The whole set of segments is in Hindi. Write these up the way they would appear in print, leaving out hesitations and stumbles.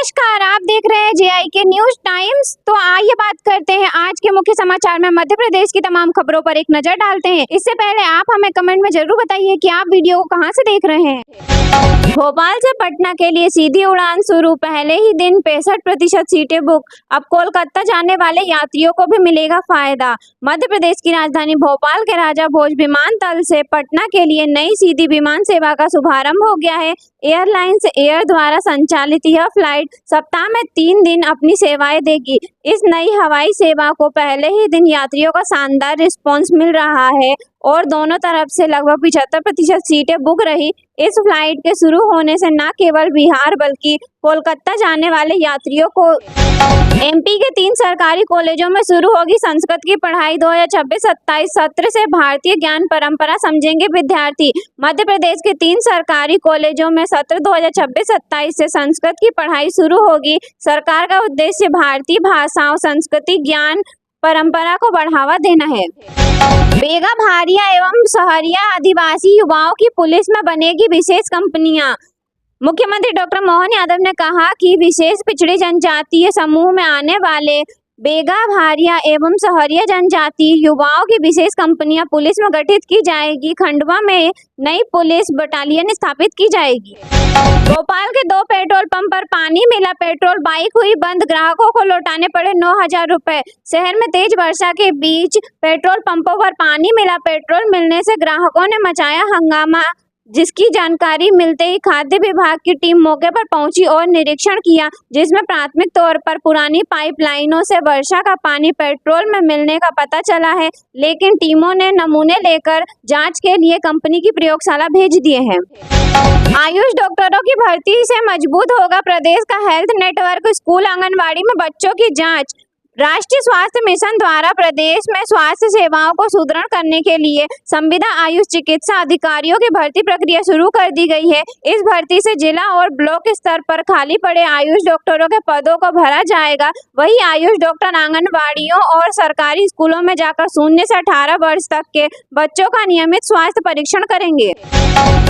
नमस्कार, आप देख रहे हैं JIK न्यूज टाइम्स। तो आइए बात करते हैं आज के मुख्य समाचार में मध्य प्रदेश की तमाम खबरों पर एक नजर डालते हैं। इससे पहले आप हमें कमेंट में जरूर बताइए कि आप वीडियो को कहां से देख रहे हैं। भोपाल से पटना के लिए सीधी उड़ान शुरू, पहले ही दिन 65% सीटें बुक। अब कोलकाता जाने वाले यात्रियों को भी मिलेगा फायदा। मध्य प्रदेश की राजधानी भोपाल के राजा भोज विमानतल से पटना के लिए नई सीधी विमान सेवा का शुभारंभ हो गया है। एयरलाइंस एयर द्वारा संचालित यह फ्लाइट सप्ताह में 3 दिन अपनी सेवाएं देगी। इस नई हवाई सेवा को पहले ही दिन यात्रियों का शानदार रिस्पांस मिल रहा है और दोनों तरफ से लगभग 75% सीटें बुक रही। इस फ्लाइट के शुरू होने से न केवल बिहार बल्कि कोलकाता जाने वाले यात्रियों को MP के 3 सरकारी कॉलेजों में शुरू होगी संस्कृत की पढ़ाई। 2026-27 सत्र से भारतीय ज्ञान परंपरा समझेंगे विद्यार्थी। मध्य प्रदेश के 3 सरकारी कॉलेजों में सत्र 2026-27 से संस्कृत की पढ़ाई शुरू होगी। सरकार का उद्देश्य भारतीय भाषाओं, संस्कृति, ज्ञान परंपरा को बढ़ावा देना है। बेगा भारिया एवं सहरिया आदिवासी युवाओं की पुलिस में बनेगी विशेष कंपनियां। मुख्यमंत्री डॉक्टर मोहन यादव ने कहा कि विशेष पिछड़ी जनजातीय समूह में आने वाले बेगा भारिया एवं सहरिया जनजातीय युवाओं की विशेष कंपनियां पुलिस में गठित की जाएगी। खंडवा में नई पुलिस बटालियन स्थापित की जाएगी। भोपाल के 2 पेट्रोल पंप पर पानी मिला, पेट्रोल बाइक हुई बंद, ग्राहकों को लौटाने पड़े 9,000 रुपए। शहर में तेज वर्षा के बीच पेट्रोल पंपों पर पानी मिला, पेट्रोल मिलने से ग्राहकों ने मचाया हंगामा, जिसकी जानकारी मिलते ही खाद्य विभाग की टीम मौके पर पहुंची और निरीक्षण किया, जिसमें प्राथमिक तौर पर पुरानी पाइपलाइनों से वर्षा का पानी पेट्रोल में मिलने का पता चला है। लेकिन टीमों ने नमूने लेकर जांच के लिए कंपनी की प्रयोगशाला भेज दिए हैं। आयुष डॉक्टरों की भर्ती से मजबूत होगा प्रदेश का हेल्थ नेटवर्क। स्कूल आंगनबाड़ी में बच्चों की जाँच। राष्ट्रीय स्वास्थ्य मिशन द्वारा प्रदेश में स्वास्थ्य सेवाओं को सुदृढ़ करने के लिए संविदा आयुष चिकित्सा अधिकारियों की भर्ती प्रक्रिया शुरू कर दी गई है। इस भर्ती से जिला और ब्लॉक स्तर पर खाली पड़े आयुष डॉक्टरों के पदों को भरा जाएगा। वही आयुष डॉक्टर आंगनबाड़ियों और सरकारी स्कूलों में जाकर 0 से 18 वर्ष तक के बच्चों का नियमित स्वास्थ्य परीक्षण करेंगे।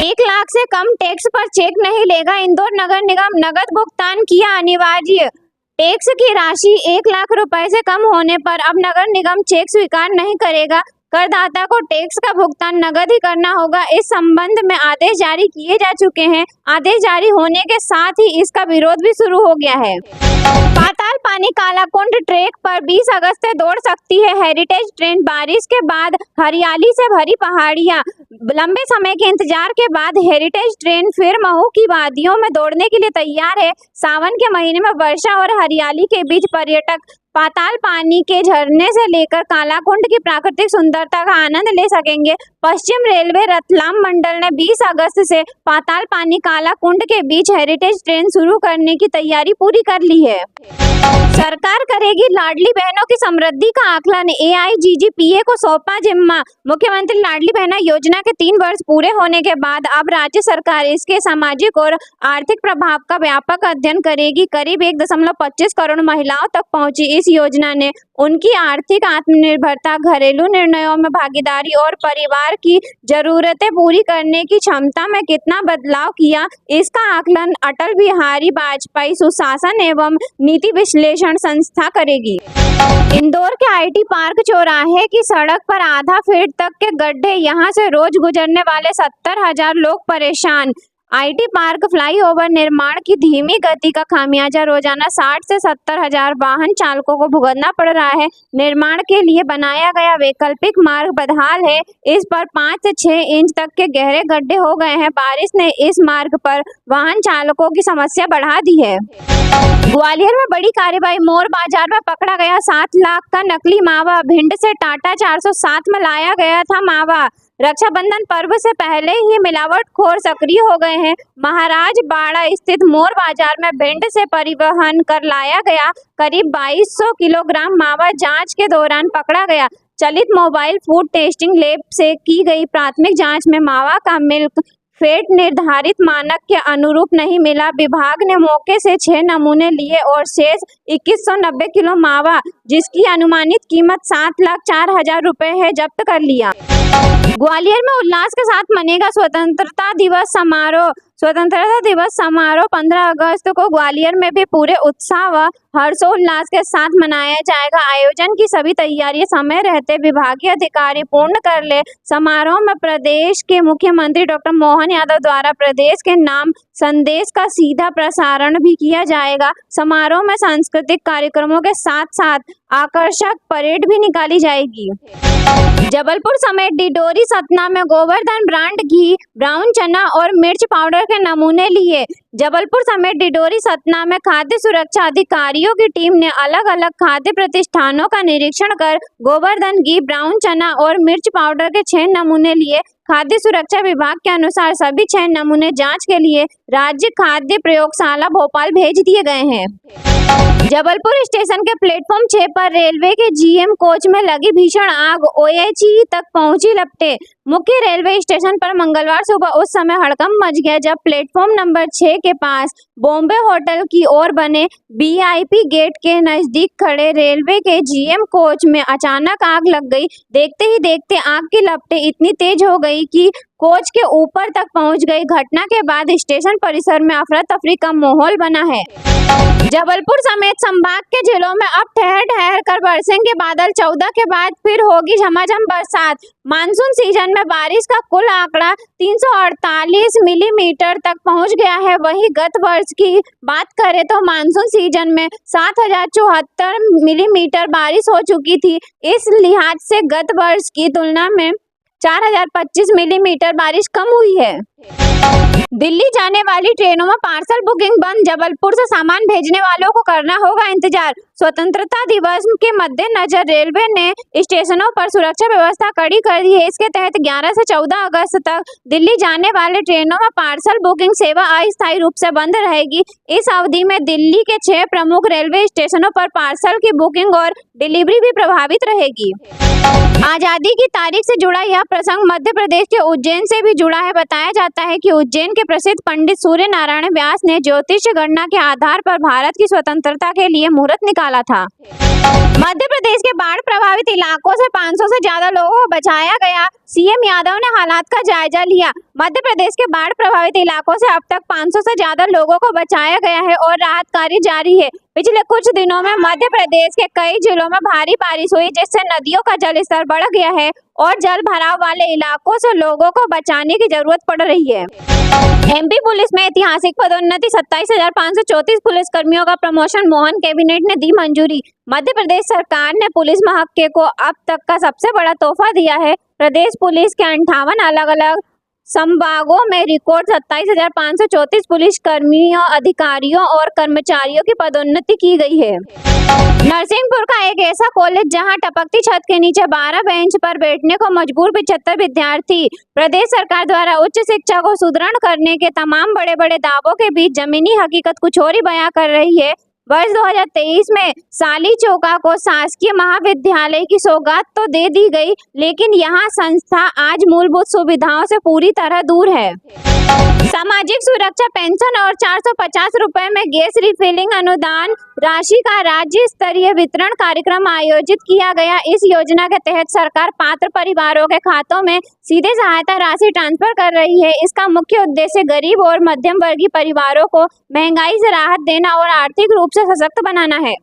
1 लाख से कम टैक्स पर चेक नहीं लेगा इंदौर नगर निगम। नगद भुगतान किया अनिवार्य। टैक्स की राशि 1 लाख रुपए से कम होने पर अब नगर निगम चेक स्वीकार नहीं करेगा। करदाता को टैक्स का भुगतान नगद ही करना होगा। इस संबंध में आदेश जारी किए जा चुके हैं। आदेश जारी होने के साथ ही इसका विरोध भी शुरू हो गया है। पाताल पानी कालाकुंड ट्रैक पर 20 अगस्त से दौड़ सकती है हेरिटेज ट्रेन। बारिश के बाद हरियाली से भरी पहाड़ियां। लंबे समय के इंतजार के बाद हेरिटेज ट्रेन फिर महू की वादियों में दौड़ने के लिए तैयार है। सावन के महीने में वर्षा और हरियाली के बीच पर्यटक पाताल पानी के झरने से लेकर कालाकुंड की प्राकृतिक सुंदरता का आनंद ले सकेंगे। पश्चिम रेलवे रतलाम मंडल ने 20 अगस्त से पाताल पानी कालाकुंड के बीच हेरिटेज ट्रेन शुरू करने की तैयारी पूरी कर ली है। सरकार करेगी लाडली बहनों की समृद्धि का आकलन। AIGGPA को सौंपा जिम्मा। मुख्यमंत्री लाडली बहना योजना के 3 वर्ष पूरे होने के बाद अब राज्य सरकार इसके सामाजिक और आर्थिक प्रभाव का व्यापक अध्ययन करेगी। करीब 1.25 करोड़ महिलाओं तक पहुंची इस योजना ने उनकी आर्थिक आत्मनिर्भरता, घरेलू निर्णयों में भागीदारी और परिवार की जरूरतें पूरी करने की क्षमता में कितना बदलाव किया, इसका आकलन अटल बिहारी वाजपेयी सुशासन एवं नीति विश्लेषण संस्था करेगी। इंदौर के IT पार्क चौराहे की सड़क पर आधा फीट तक के गड्ढे, यहां से रोज गुजरने वाले 70,000 लोग परेशान। IT पार्क फ्लाईओवर निर्माण की धीमी गति का खामियाजा रोजाना 60 से 70,000 वाहन चालकों को भुगतना पड़ रहा है। निर्माण के लिए बनाया गया वैकल्पिक मार्ग बदहाल है। इस पर 5 से 6 इंच तक के गहरे गड्ढे हो गए हैं। बारिश ने इस मार्ग पर वाहन चालकों की समस्या बढ़ा दी है। ग्वालियर में बड़ी कार्रवाई। मोर बाजार में पकड़ा गया 7 लाख का नकली मावा। भिंड से टाटा 407 में लाया गया था मावा। रक्षाबंधन पर्व से पहले ही मिलावटखोर सक्रिय हो गए हैं। महाराज बाड़ा स्थित मोर बाजार में भिंड से परिवहन कर लाया गया करीब 2200 किलोग्राम मावा जांच के दौरान पकड़ा गया। चलित मोबाइल फूड टेस्टिंग लैब से की गई प्राथमिक जांच में मावा का मिल्क फेट निर्धारित मानक के अनुरूप नहीं मिला। विभाग ने मौके से 6 नमूने लिए और शेष 2190 किलो मावा, जिसकी अनुमानित कीमत 7,04,000 रुपए है, जब्त कर लिया। ग्वालियर में उल्लास के साथ मनेगा स्वतंत्रता दिवस समारोह। स्वतंत्रता दिवस समारोह 15 अगस्त को ग्वालियर में भी पूरे उत्साह व हर्षोल्लास के साथ मनाया जाएगा। आयोजन की सभी तैयारियां समय रहते विभागीय अधिकारी पूर्ण कर ले। समारोह में प्रदेश के मुख्यमंत्री डॉक्टर मोहन यादव द्वारा प्रदेश के नाम संदेश का सीधा प्रसारण भी किया जाएगा। समारोह में सांस्कृतिक कार्यक्रमों के साथ साथ आकर्षक परेड भी निकाली जाएगी। जबलपुर समेत डिडोरी सतना में गोवर्धन ब्रांड घी, ब्राउन चना और मिर्च पाउडर के नमूने लिए। जबलपुर समेत डिडोरी सतना में खाद्य सुरक्षा अधिकारियों की टीम ने अलग अलग खाद्य प्रतिष्ठानों का निरीक्षण कर गोवर्धन घी, ब्राउन चना और मिर्च पाउडर के 6 नमूने लिए। खाद्य सुरक्षा विभाग के अनुसार सभी 6 नमूने जांच के लिए राज्य खाद्य प्रयोगशाला भोपाल भेज दिए गए हैं। जबलपुर स्टेशन के प्लेटफॉर्म 6 पर रेलवे के जीएम कोच में लगी भीषण आग ओएचई तक पहुंची लपटे। मुख्य रेलवे स्टेशन पर मंगलवार सुबह उस समय हड़कंप मच गया जब प्लेटफॉर्म नंबर 6 के पास बॉम्बे होटल की ओर बने वीआईपी गेट के नजदीक खड़े रेलवे के जीएम कोच में अचानक आग लग गई। देखते ही देखते आग की लपटें इतनी तेज हो गई कि कोच के ऊपर तक पहुंच गई। घटना के बाद स्टेशन परिसर में अफरा तफरी का माहौल बना है। जबलपुर समेत संभाग के जिलों में अब ठहर ठहर कर बरसेंगे बादल। 14 के बाद फिर होगी झमाझम बरसात। मानसून सीजन में बारिश का कुल आंकड़ा 348 मिलीमीटर तक पहुंच गया है। वहीं गत वर्ष की बात करें तो मानसून सीजन में 7074 मिलीमीटर बारिश हो चुकी थी। इस लिहाज से गत वर्ष की तुलना में 4025 मिलीमीटर बारिश कम हुई है। दिल्ली जाने वाली ट्रेनों में पार्सल बुकिंग बंद। जबलपुर से सामान भेजने वालों को करना होगा इंतजार। स्वतंत्रता दिवस के मद्देनजर रेलवे ने स्टेशनों पर सुरक्षा व्यवस्था कड़ी कर दी है। इसके तहत 11 से 14 अगस्त तक दिल्ली जाने वाले ट्रेनों में पार्सल बुकिंग सेवा अस्थायी रूप से बंद रहेगी। इस अवधि में दिल्ली के 6 प्रमुख रेलवे स्टेशनों पर पार्सल की बुकिंग और डिलीवरी भी प्रभावित रहेगी। आजादी की तारीख से जुड़ा यह प्रसंग मध्य प्रदेश के उज्जैन से भी जुड़ा है। बताया जाता है कि उज्जैन के प्रसिद्ध पंडित सूर्य नारायण व्यास ने ज्योतिष गणना के आधार पर भारत की स्वतंत्रता के लिए मुहूर्त निकाला था। मध्य प्रदेश के बाढ़ प्रभावित इलाकों से 500 से ज्यादा लोगों को बचाया गया। सीएम यादव ने हालात का जायजा लिया। मध्य प्रदेश के बाढ़ प्रभावित इलाकों से अब तक 500 से ज्यादा लोगों को बचाया गया है और राहत कार्य जारी है। पिछले कुछ दिनों में मध्य प्रदेश के कई जिलों में भारी बारिश हुई जिससे नदियों का जलस्तर बढ़ गया है और जल भराव वाले इलाकों से लोगों को बचाने की जरूरत पड़ रही है। एमपी पुलिस में ऐतिहासिक पदोन्नति 27,534 पुलिस कर्मियों का प्रमोशन। मोहन कैबिनेट ने दी मंजूरी। मध्य प्रदेश सरकार ने पुलिस महकमे को अब तक का सबसे बड़ा तोहफा दिया है। प्रदेश पुलिस के 58 अलग अलग संभागों में रिकॉर्ड 27,534 पुलिस कर्मियों, अधिकारियों और कर्मचारियों की पदोन्नति की गई है। नरसिंहपुर का एक ऐसा कॉलेज जहां टपकती छत के नीचे 12 बेंच पर बैठने को मजबूर 75 विद्यार्थी। प्रदेश सरकार द्वारा उच्च शिक्षा को सुदृढ़ करने के तमाम बड़े बड़े दावों के बीच जमीनी हकीकत कुछ और ही बयां कर रही है। वर्ष 2023 में साली चौका को शासकीय महाविद्यालय की सौगात तो दे दी गई, लेकिन यहाँ संस्था आज मूलभूत सुविधाओं से पूरी तरह दूर है। सामाजिक सुरक्षा पेंशन और 450 रुपए में गैस रिफिलिंग अनुदान राशि का राज्य स्तरीय वितरण कार्यक्रम आयोजित किया गया। इस योजना के तहत सरकार पात्र परिवारों के खातों में सीधे सहायता राशि ट्रांसफर कर रही है। इसका मुख्य उद्देश्य गरीब और मध्यम वर्गीय परिवारों को महंगाई से राहत देना और आर्थिक रूप से सशक्त बनाना है।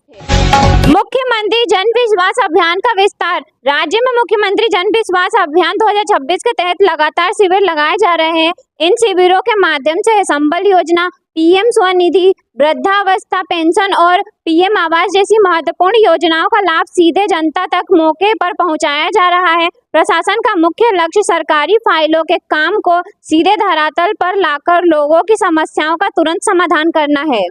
मुख्यमंत्री जन विश्वास अभियान का विस्तार। राज्य में मुख्यमंत्री जन विश्वास अभियान 2026 के तहत लगातार शिविर लगाए जा रहे हैं। इन शिविरों के माध्यम से संबल योजना, पीएम स्वनिधि, वृद्धावस्था पेंशन और पीएम आवास जैसी महत्वपूर्ण योजनाओं का लाभ सीधे जनता तक मौके पर पहुंचाया जा रहा है। प्रशासन का मुख्य लक्ष्य सरकारी फाइलों के काम को सीधे धरातल पर लाकर लोगों की समस्याओं का तुरंत समाधान करना है।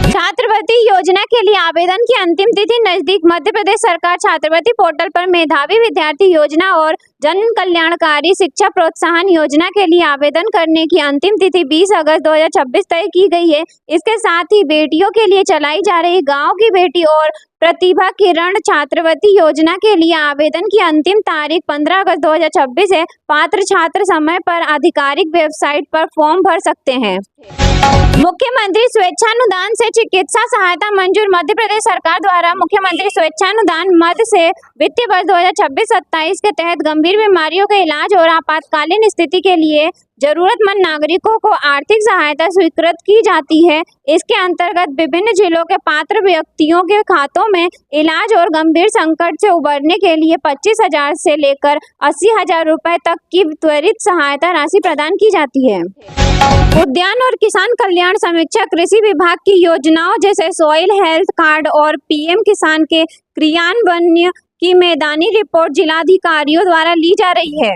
छात्रवृत्ति योजना के लिए आवेदन की अंतिम तिथि नजदीक। मध्य प्रदेश सरकार छात्रवृत्ति पोर्टल पर मेधावी विद्यार्थी योजना और जन कल्याणकारी शिक्षा प्रोत्साहन योजना के लिए आवेदन करने की अंतिम तिथि 20 अगस्त 2026 तय की गई है। इसके साथ ही बेटियों के लिए चलाई जा रही गांव की बेटी और प्रतिभा किरण छात्रवृत्ति योजना के लिए आवेदन की अंतिम तारीख 15 अगस्त 2026 है। पात्र छात्र समय पर आधिकारिक वेबसाइट पर फॉर्म भर सकते हैं। मुख्यमंत्री स्वेच्छानुदान से चिकित्सा सहायता मंजूर। मध्य प्रदेश सरकार द्वारा मुख्यमंत्री स्वेच्छानुदान मद से वित्तीय वर्ष 2026-27 के तहत गंभीर बीमारियों के इलाज और आपातकालीन स्थिति के लिए जरूरतमंद नागरिकों को आर्थिक सहायता स्वीकृत की जाती है। इसके अंतर्गत विभिन्न जिलों के पात्र व्यक्तियों के खातों में इलाज और गंभीर संकट से उबरने के लिए 25,000 से लेकर 80,000 रुपए तक की त्वरित सहायता राशि प्रदान की जाती है। उद्यान और किसान कल्याण समीक्षा कृषि विभाग की योजनाओं जैसे सॉइल हेल्थ कार्ड और पीएम किसान के क्रियान्वयन की मैदानी रिपोर्ट जिलाधिकारियों द्वारा ली जा रही है।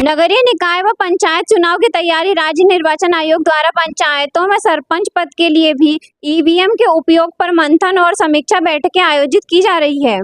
नगरीय निकाय व पंचायत चुनाव की तैयारी। राज्य निर्वाचन आयोग द्वारा पंचायतों में सरपंच पद के लिए भी ईवीएम के उपयोग पर मंथन और समीक्षा बैठकें आयोजित की जा रही है।